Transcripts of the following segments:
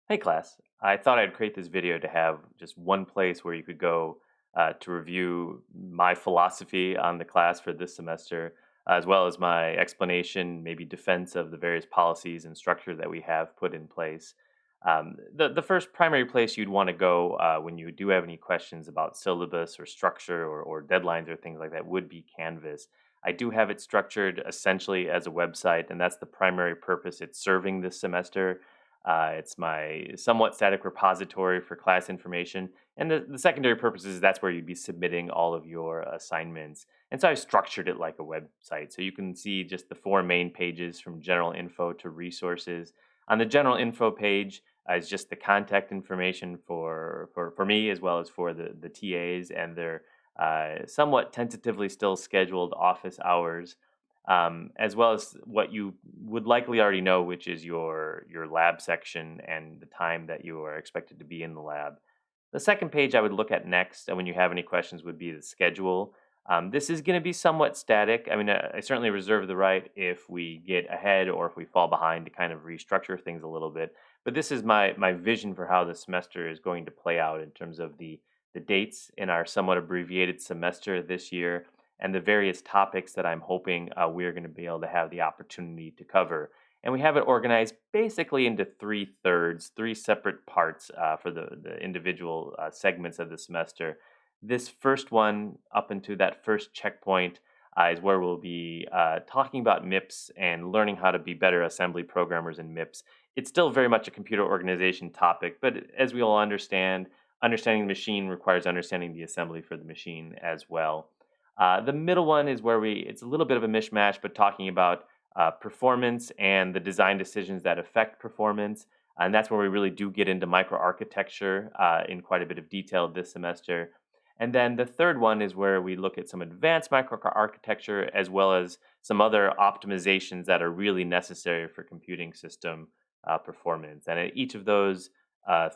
Hey class, I thought I'd create this video to have just one place where you could go to review my philosophy on the class for this semester, as well as my explanation, maybe defense of the various policies and structure that we have put in place. The first primary place you'd want to go when you do have any questions about syllabus or structure or deadlines or things like that would be Canvas. I do have it structured essentially as a website, and that's the primary purpose it's serving this semester. It's my somewhat static repository for class information. And the secondary purpose is that's where you'd be submitting all of your assignments. And so I've structured it like a website. So you can see just the four main pages from general info to resources. On the general info page is just the contact information for me as well as for the TAs and their somewhat tentatively still scheduled office hours, as well as what you would likely already know, which is your lab section and the time that you are expected to be in the lab. The second page I would look at next, and when you have any questions, would be the schedule. This is going to be somewhat static. I mean, I certainly reserve the right if we get ahead or if we fall behind to kind of restructure things a little bit. But this is my vision for how the semester is going to play out in terms of the dates in our somewhat abbreviated semester this year and the various topics that I'm hoping we're going to be able to have the opportunity to cover. And we have it organized basically into three thirds, three separate parts for the individual segments of the semester. This first one, up into that first checkpoint, is where we'll be talking about MIPS and learning how to be better assembly programmers in MIPS. It's still very much a computer organization topic, but as we all understand, understanding the machine requires understanding the assembly for the machine as well. The middle one is where it's a little bit of a mishmash, but talking about performance and the design decisions that affect performance. And that's where we really do get into microarchitecture in quite a bit of detail this semester. And then the third one is where we look at some advanced microarchitecture as well as some other optimizations that are really necessary for computing system performance. And at each of those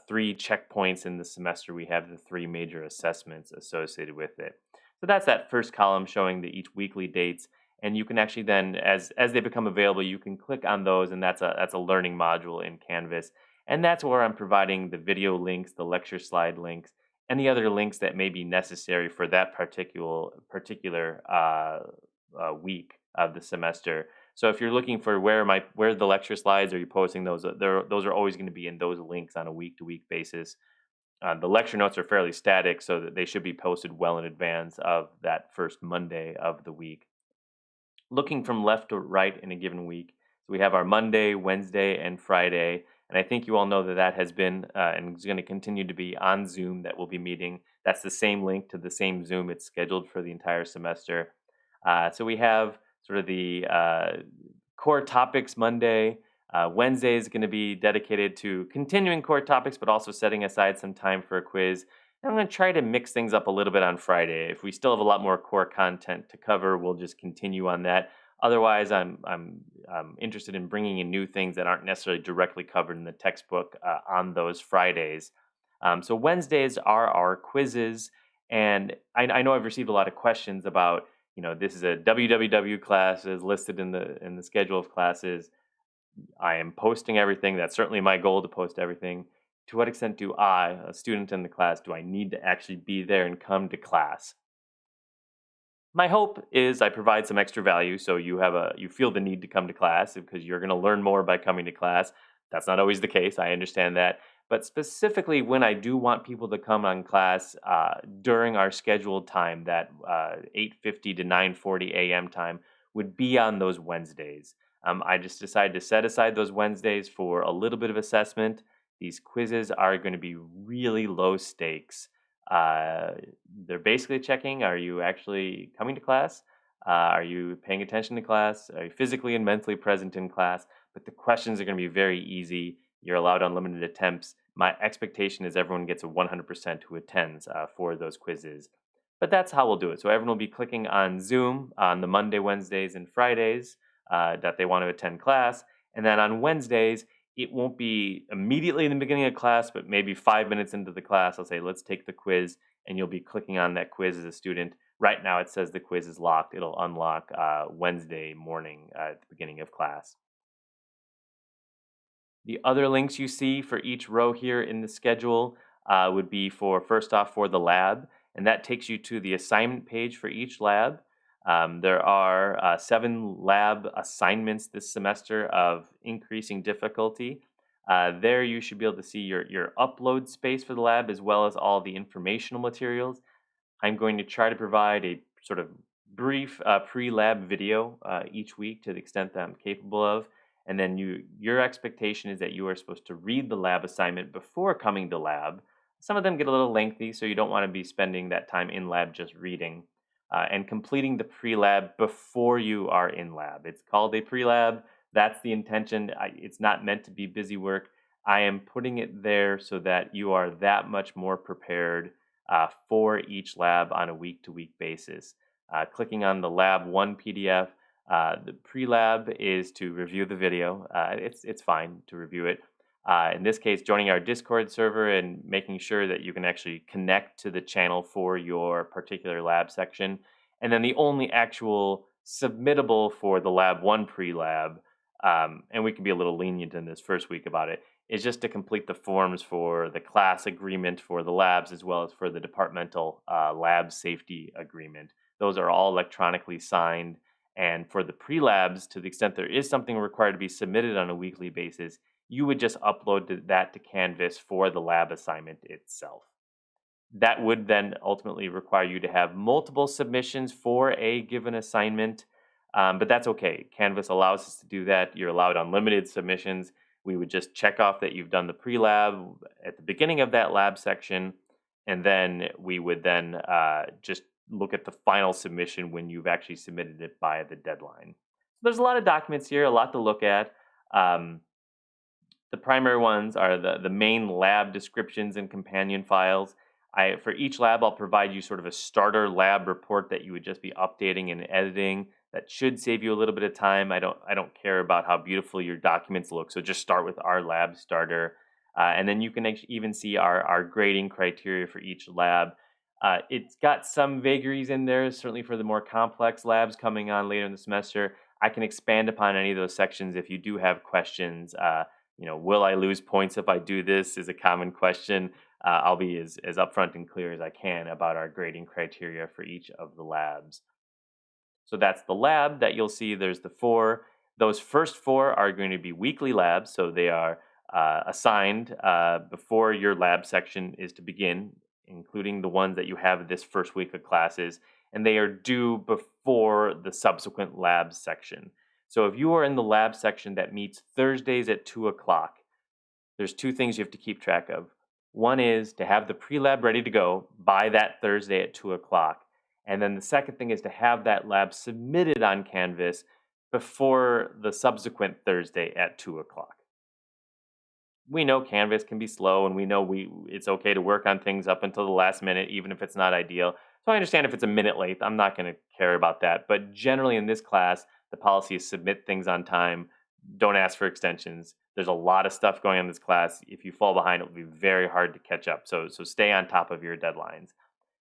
three checkpoints in the semester, we have the three major assessments associated with it. So that's that first column showing the each weekly dates, and you can actually then, as they become available, you can click on those, and that's a learning module in Canvas, and that's where I'm providing the video links, the lecture slide links, any other links that may be necessary for that particular week of the semester. So if you're looking for where the lecture slides are you posting those, those are always going to be in those links on a week to week basis. The lecture notes are fairly static, so that they should be posted well in advance of that first Monday of the week. Looking from left to right in a given week, so we have our Monday, Wednesday, and Friday, and I think you all know that that has been and is going to continue to be on Zoom that we'll be meeting. That's the same link to the same Zoom it's scheduled for the entire semester. So we have sort of the core topics Monday. Wednesday is going to be dedicated to continuing core topics, but also setting aside some time for a quiz. And I'm going to try to mix things up a little bit on Friday. If we still have a lot more core content to cover, we'll just continue on that. Otherwise, I'm interested in bringing in new things that aren't necessarily directly covered in the textbook on those Fridays. So Wednesdays are our quizzes, and I know I've received a lot of questions about, this is a WWW class is listed in the schedule of classes. I am posting everything. That's certainly my goal to post everything. To what extent do I, a student in the class, do I need to actually be there and come to class? My hope is I provide some extra value so you feel the need to come to class because you're going to learn more by coming to class. That's not always the case. I understand that. But specifically when I do want people to come on class during our scheduled time, that 8:50 to 9:40 a.m. time would be on those Wednesdays. I just decided to set aside those Wednesdays for a little bit of assessment. These quizzes are going to be really low stakes. Uh, they're basically checking, are you actually coming to class? Are you paying attention to class? Are you physically and mentally present in class? But the questions are going to be very easy. You're allowed unlimited attempts. My expectation is everyone gets a 100% who attends for those quizzes. But that's how we'll do it. So everyone will be clicking on Zoom on the Monday, Wednesdays, and Fridays that they want to attend class. And then on Wednesdays, it won't be immediately in the beginning of class, but maybe 5 minutes into the class, I'll say, let's take the quiz, and you'll be clicking on that quiz as a student. Right now, it says the quiz is locked. It'll unlock Wednesday morning at the beginning of class. The other links you see for each row here in the schedule would be for, first off, for the lab, and that takes you to the assignment page for each lab. There are 7 lab assignments this semester of increasing difficulty. There you should be able to see your upload space for the lab as well as all the informational materials. I'm going to try to provide a sort of brief pre-lab video each week to the extent that I'm capable of. And then your expectation is that you are supposed to read the lab assignment before coming to lab. Some of them get a little lengthy, so you don't want to be spending that time in lab just reading. And completing the pre-lab before you are in lab. It's called a pre-lab. That's the intention. It's not meant to be busy work. I am putting it there so that you are that much more prepared for each lab on a week-to-week basis. Clicking on the Lab 1 PDF, the pre-lab is to review the video. It's fine to review it. In this case, joining our Discord server and making sure that you can actually connect to the channel for your particular lab section. And then the only actual submittable for the Lab 1 pre-lab, and we can be a little lenient in this first week about it, is just to complete the forms for the class agreement for the labs as well as for the departmental lab safety agreement. Those are all electronically signed. And for the pre-labs, to the extent there is something required to be submitted on a weekly basis, you would just upload that to Canvas for the lab assignment itself. That would then ultimately require you to have multiple submissions for a given assignment, but that's okay. Canvas allows us to do that. You're allowed unlimited submissions. We would just check off that you've done the pre-lab at the beginning of that lab section, and then we would then just look at the final submission when you've actually submitted it by the deadline. So there's a lot of documents here, a lot to look at. The primary ones are the main lab descriptions and companion files. For each lab, I'll provide you sort of a starter lab report that you would just be updating and editing. That should save you a little bit of time. I don't care about how beautiful your documents look, so just start with our lab starter. And then you can even see our grading criteria for each lab. It's got some vagaries in there, certainly for the more complex labs coming on later in the semester. I can expand upon any of those sections if you do have questions. Will I lose points if I do this is a common question. I'll be as upfront and clear as I can about our grading criteria for each of the labs. So that's the lab that you'll see. There's the 4. Those first 4 are going to be weekly labs, so they are assigned before your lab section is to begin, including the ones that you have this first week of classes, and they are due before the subsequent lab section. So if you are in the lab section that meets Thursdays at 2 o'clock, there's 2 things you have to keep track of. One is to have the pre-lab ready to go by that Thursday at 2 o'clock. And then the second thing is to have that lab submitted on Canvas before the subsequent Thursday at 2 o'clock. We know Canvas can be slow, and we know it's okay to work on things up until the last minute, even if it's not ideal. So I understand if it's a minute late, I'm not going to care about that. But generally in this class, the policy is submit things on time. Don't ask for extensions. There's a lot of stuff going on in this class. If you fall behind, it will be very hard to catch up. So stay on top of your deadlines.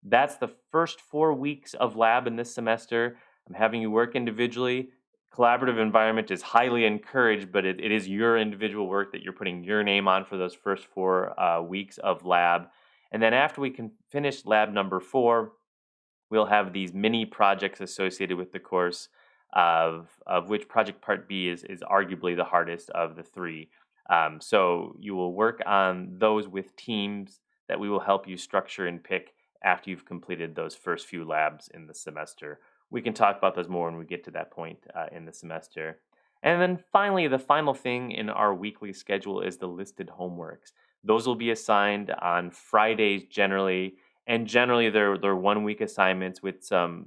That's the first 4 weeks of lab in this semester. I'm having you work individually. Collaborative environment is highly encouraged, but it is your individual work that you're putting your name on for those first 4 weeks of lab. And then after we can finish lab number 4, we'll have these mini projects associated with the course, of which project part B is arguably the hardest of the 3. So you will work on those with teams that we will help you structure and pick after you've completed those first few labs in the semester. We can talk about those more when we get to that point in the semester. And then finally, the final thing in our weekly schedule is the listed homeworks. Those will be assigned on Fridays generally, and generally they're 1-week assignments with some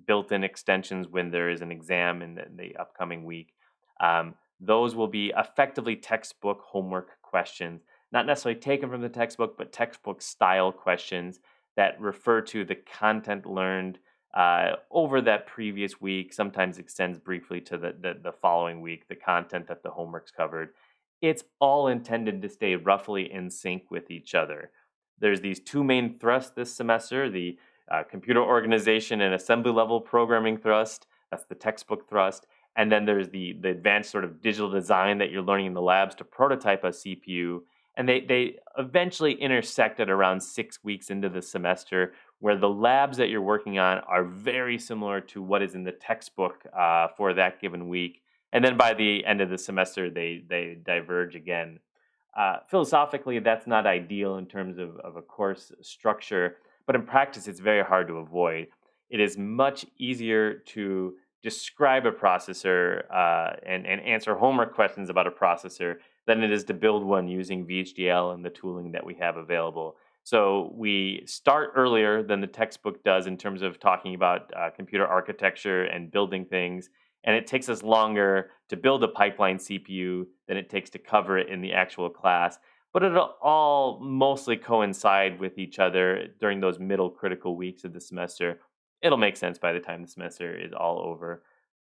built-in extensions when there is an exam in the upcoming week. Those will be effectively textbook homework questions, not necessarily taken from the textbook, but textbook style questions that refer to the content learned over that previous week, sometimes extends briefly to the following week, the content that the homework's covered. It's all intended to stay roughly in sync with each other. There's these 2 main thrusts this semester, the computer organization and assembly level programming thrust, that's the textbook thrust, And then there's the advanced sort of digital design that you're learning in the labs to prototype a CPU. And they eventually intersect at around 6 weeks into the semester, where the labs that you're working on are very similar to what is in the textbook for that given week. And then by the end of the semester, they diverge again. Philosophically, that's not ideal in terms of a course structure, but in practice, it's very hard to avoid. It is much easier to describe a processor and answer homework questions about a processor than it is to build one using VHDL and the tooling that we have available. So we start earlier than the textbook does in terms of talking about computer architecture and building things. And it takes us longer to build a pipeline CPU than it takes to cover it in the actual class. But it'll all mostly coincide with each other during those middle critical weeks of the semester. It'll make sense by the time the semester is all over.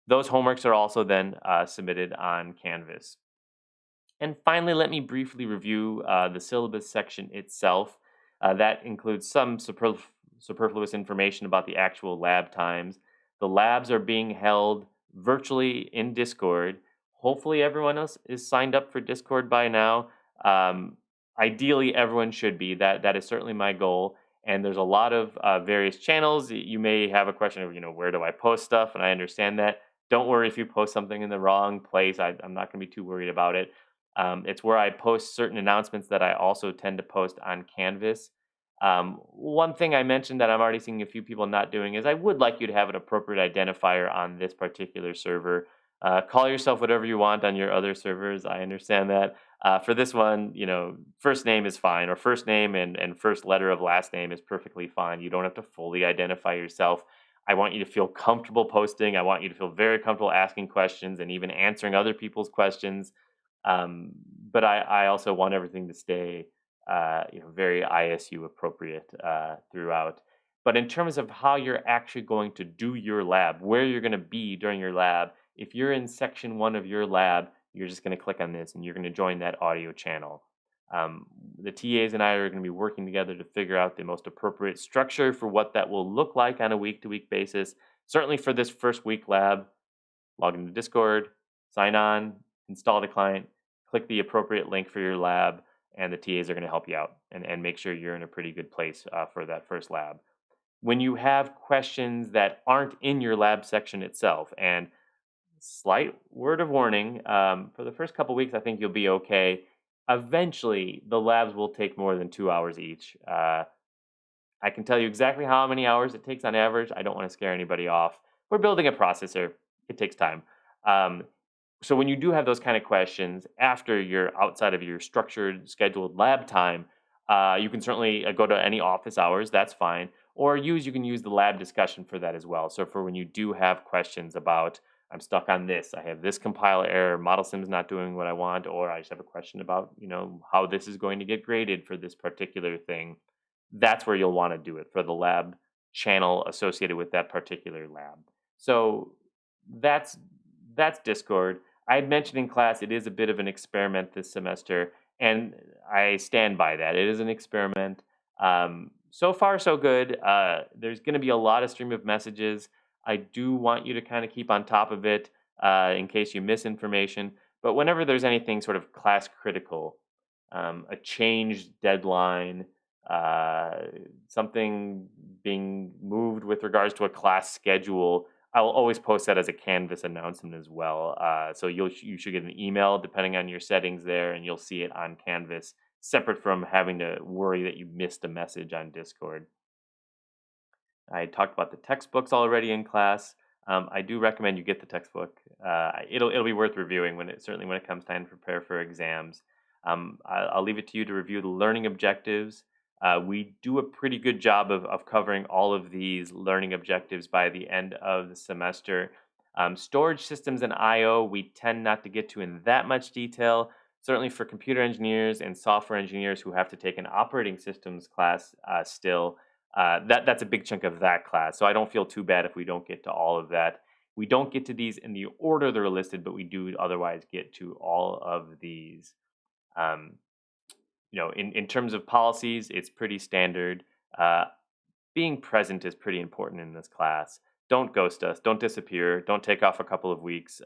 Those homeworks are also then submitted on Canvas. And finally, let me briefly review the syllabus section itself. That includes some superfluous information about the actual lab times. The labs are being held virtually in Discord. Hopefully, everyone else is signed up for Discord by now. Um, Ideally, everyone should be. That is certainly my goal. And there's a lot of various channels. You may have a question of, where do I post stuff? And I understand that. Don't worry if you post something in the wrong place. I'm not going to be too worried about it. It's where I post certain announcements that I also tend to post on Canvas. One thing I mentioned that I'm already seeing a few people not doing is I would like you to have an appropriate identifier on this particular server. Call yourself whatever you want on your other servers. I understand that. For this one, first name is fine, or first name and first letter of last name is perfectly fine. You don't have to fully identify yourself. I want you to feel comfortable posting. I want you to feel very comfortable asking questions and even answering other people's questions. Um, but I also want everything to stay, very ISU appropriate throughout. But in terms of how you're actually going to do your lab, where you're going to be during your lab, if you're in section one of your lab, you're just going to click on this and you're going to join that audio channel. Um, the TAs and I are going to be working together to figure out the most appropriate structure for what that will look like on a week to week basis. Certainly for this first week lab, log into Discord, sign on, install the client, click the appropriate link for your lab, and the TAs are going to help you out and make sure you're in a pretty good place for that first lab. When you have questions that aren't in your lab section itself, and slight word of warning, for the first couple weeks, I think you'll be okay. Eventually, the labs will take more than 2 hours each. I can tell you exactly how many hours it takes on average. I don't want to scare anybody off. We're building a processor. It takes time. Um, so when you do have those kind of questions after you're outside of your structured scheduled lab time, you can certainly go to any office hours. That's fine. Or you can use the lab discussion for that as well. So for when you do have questions about, I'm stuck on this, I have this compiler error, model sim's not doing what I want, or I just have a question about how this is going to get graded for this particular thing. That's where you'll want to do it, for the lab channel associated with that particular lab. So that's Discord. I had mentioned in class it is a bit of an experiment this semester, and I stand by that. It is an experiment. So far, so good. There's going to be a lot of stream of messages. I do want you to kind of keep on top of it in case you miss information. But whenever there's anything sort of class critical, a changed deadline, uh, something being moved with regards to a class schedule, I will always post that as a Canvas announcement as well. So you should get an email depending on your settings there, and you'll see it on Canvas, separate from having to worry that you missed a message on Discord. I talked about the textbooks already in class. I do recommend you get the textbook. It'll be worth reviewing certainly when it comes time to prepare for exams. I'll leave it to you to review the learning objectives. We do a pretty good job of covering all of these learning objectives by the end of the semester. Storage systems and I/O we tend not to get to in that much detail. Certainly for computer engineers and software engineers who have to take an operating systems class still, that's a big chunk of that class. So I don't feel too bad if we don't get to all of that. We don't get to these in the order they're listed, but we do otherwise get to all of these. Um, in terms of policies, it's pretty standard. Being present is pretty important in this class. don't ghost us, don't disappear, don't take off a couple of weeks,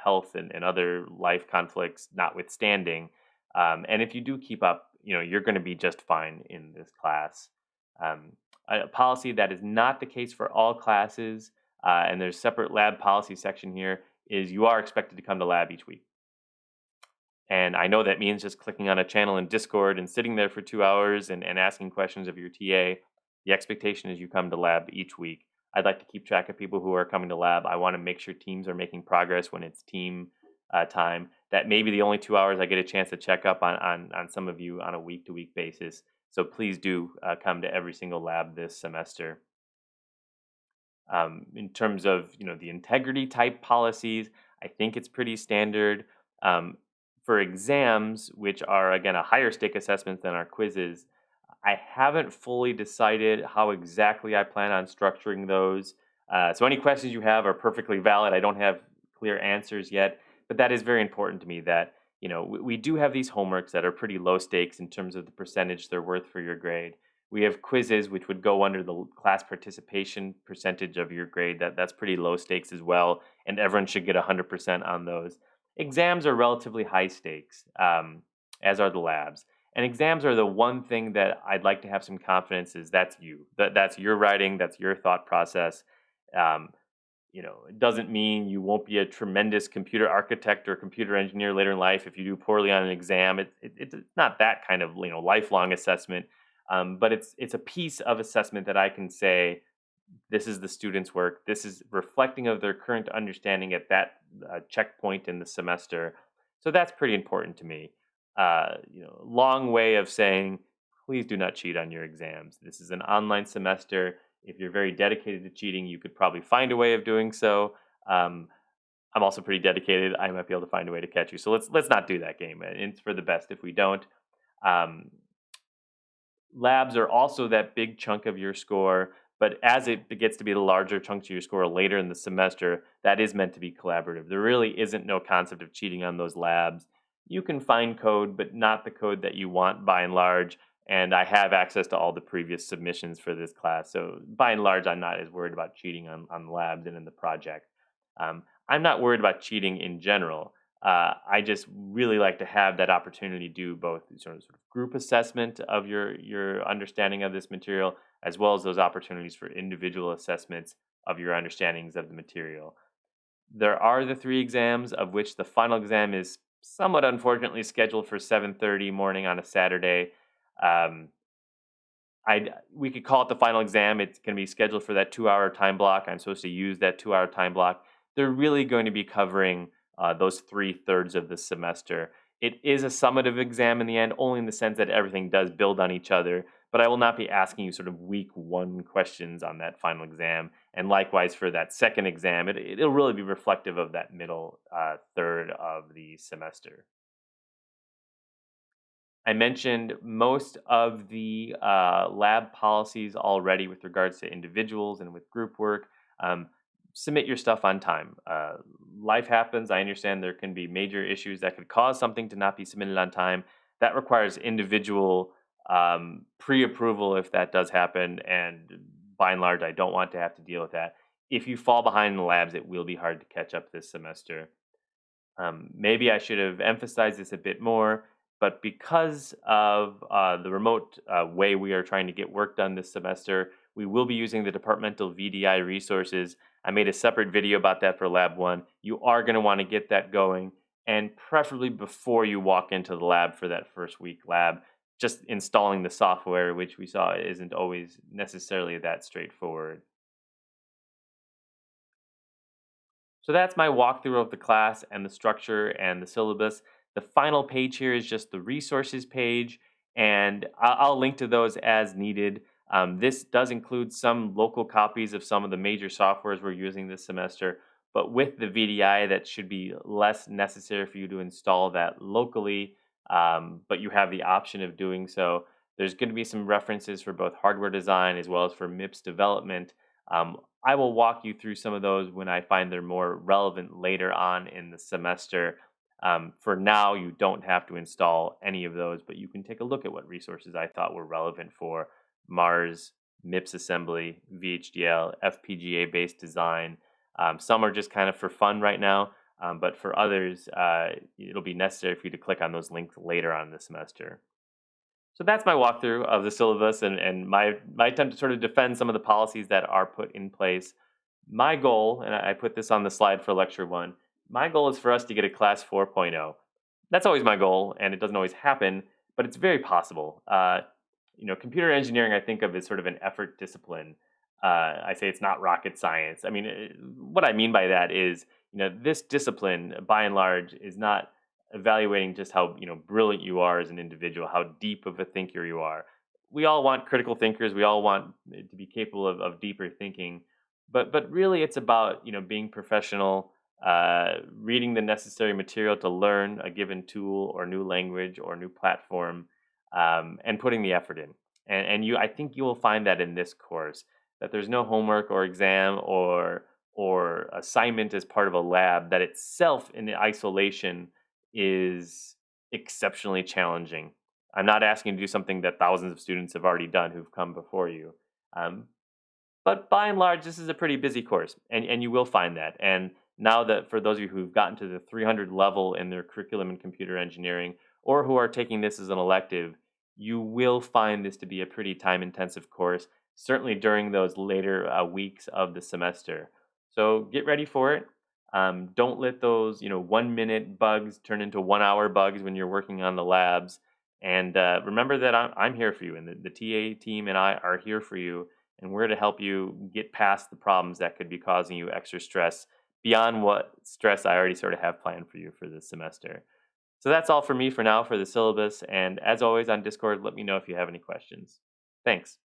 health and other life conflicts notwithstanding. And if you do keep up, you're going to be just fine in this class. Um, a policy that is not the case for all classes, and there's separate lab policy section here, is you are expected to come to lab each week. And I know that means just clicking on a channel in Discord and sitting there for 2 hours and asking questions of your TA. The expectation is you come to lab each week. I'd like to keep track of people who are coming to lab. I want to make sure teams are making progress when it's team time. That may be the only 2 hours I get a chance to check up on some of you on a week to week basis. So please do come to every single lab this semester. In terms of the integrity type policies, I think it's pretty standard. Um, for exams, which are again a higher stake assessment than our quizzes, I haven't fully decided how exactly I plan on structuring those. So any questions you have are perfectly valid. I don't have clear answers yet, but that is very important to me that we do have these homeworks that are pretty low stakes in terms of the percentage they're worth for your grade. We have quizzes which would go under the class participation percentage of your grade. That's pretty low stakes as well, and everyone should get 100% on those. Exams are relatively high stakes, as are the labs. And exams are the one thing that I'd like to have some confidence is that's you. That's your writing, that's your thought process. Um, it doesn't mean you won't be a tremendous computer architect or computer engineer later in life if you do poorly on an exam. It's not that kind of lifelong assessment, but it's a piece of assessment that I can say this is the student's work. This is reflecting of their current understanding at that checkpoint in the semester. So that's pretty important to me. Long way of saying, please do not cheat on your exams. This is an online semester. If you're very dedicated to cheating, you could probably find a way of doing so. Um, I'm also pretty dedicated. I might be able to find a way to catch you. So let's not do that game. And it's for the best if we don't. Um, Labs are also that big chunk of your score, but as it gets to be the larger chunks of your score later in the semester, that is meant to be collaborative. There really isn't no concept of cheating on those labs. You can find code, but not the code that you want by and large. And I have access to all the previous submissions for this class. So by and large, I'm not as worried about cheating on labs and in the project. I'm not worried about cheating in general. I just really like to have that opportunity to do both sort of group assessment of your understanding of this material, as well as those opportunities for individual assessments of your understandings of the material. There are the three exams, of which the final exam is somewhat unfortunately scheduled for 7:30 morning on a Saturday. Um, we could call it the final exam. It's going to be scheduled for that 2 hour time block. I'm supposed to use that 2 hour time block. They're really going to be covering those 3/3 of the semester. It is a summative exam in the end, only in the sense that everything does build on each other. But I will not be asking you sort of week one questions on that final exam. And likewise for that second exam, it'll really be reflective of that middle third of the semester. I mentioned most of the lab policies already with regards to individuals and with group work. Um, Submit your stuff on time. Life happens. I understand there can be major issues that could cause something to not be submitted on time. That requires individual pre approval if that does happen. And by and large, I don't want to have to deal with that. If you fall behind in the labs, it will be hard to catch up this semester. Maybe I should have emphasized this a bit more, but because of the remote way we are trying to get work done this semester, we will be using the departmental VDI resources. I made a separate video about that for Lab 1. You are going to want to get that going, and preferably before you walk into the lab for that first week lab. Just installing the software, which we saw isn't always necessarily that straightforward. So that's my walkthrough of the class and the structure and the syllabus. The final page here is just the resources page, and I'll link to those as needed. This does include some local copies of some of the major softwares we're using this semester, but with the VDI, that should be less necessary for you to install that locally, but you have the option of doing so. There's going to be some references for both hardware design as well as for MIPS development. I will walk you through some of those when I find they're more relevant later on in the semester. For now, you don't have to install any of those, but you can take a look at what resources I thought were relevant for Mars, MIPS assembly, VHDL, FPGA based design. Some are just kind of for fun right now, but for others, it'll be necessary for you to click on those links later on in the semester. So that's my walkthrough of the syllabus and my attempt to sort of defend some of the policies that are put in place. My goal, and I put this on the slide for lecture one, my goal is for us to get a class 4.0. That's always my goal, and it doesn't always happen, but it's very possible. Computer engineering I think of as sort of an effort discipline. I say it's not rocket science. I mean, what I mean by that is, this discipline, by and large, is not evaluating just how brilliant you are as an individual, how deep of a thinker you are. We all want critical thinkers. We all want to be capable of deeper thinking, but really it's about being professional, reading the necessary material to learn a given tool or new language or new platform, and putting the effort in. And I think you will find that in this course that there's no homework or exam or assignment as part of a lab that itself in isolation is exceptionally challenging. I'm not asking you to do something that thousands of students have already done who've come before you. Um, but by and large, this is a pretty busy course, and you will find that. And now that for those of you who've gotten to the 300 level in their curriculum in computer engineering, or who are taking this as an elective, you will find this to be a pretty time intensive course, certainly during those later weeks of the semester. So get ready for it. Don't let those 1 minute bugs turn into 1 hour bugs when you're working on the labs. And remember that I'm here for you, and the TA team and I are here for you, and we're to help you get past the problems that could be causing you extra stress beyond what stress I already sort of have planned for you for this semester. So that's all for me for now for the syllabus. And as always on Discord, let me know if you have any questions. Thanks.